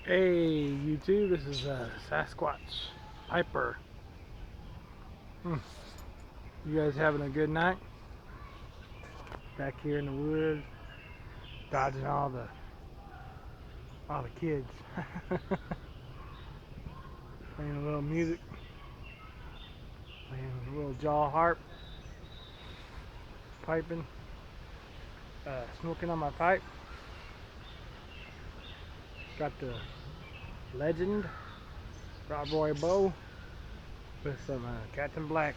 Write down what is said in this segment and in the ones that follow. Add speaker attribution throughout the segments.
Speaker 1: Hey YouTube, this is Sasquatch Piper. You guys having a good night? Back here in the woods, dodging all the kids. Playing a little music, playing a little jaw harp, piping, smoking on my pipe. Got the Legend Rob Roy bow with some Captain Black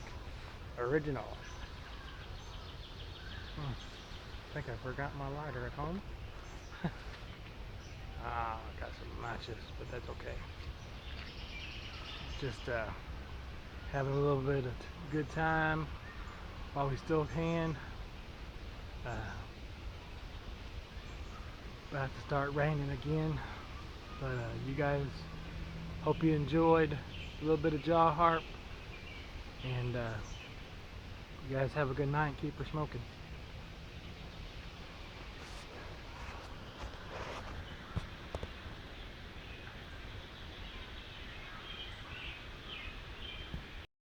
Speaker 1: original. I think I forgot my lighter at home. Got some matches, but that's okay. Just having a little bit of good time while we still can. About to start raining again, but you guys, hope you enjoyed a little bit of jaw harp, and you guys have a good night. Keep her smoking.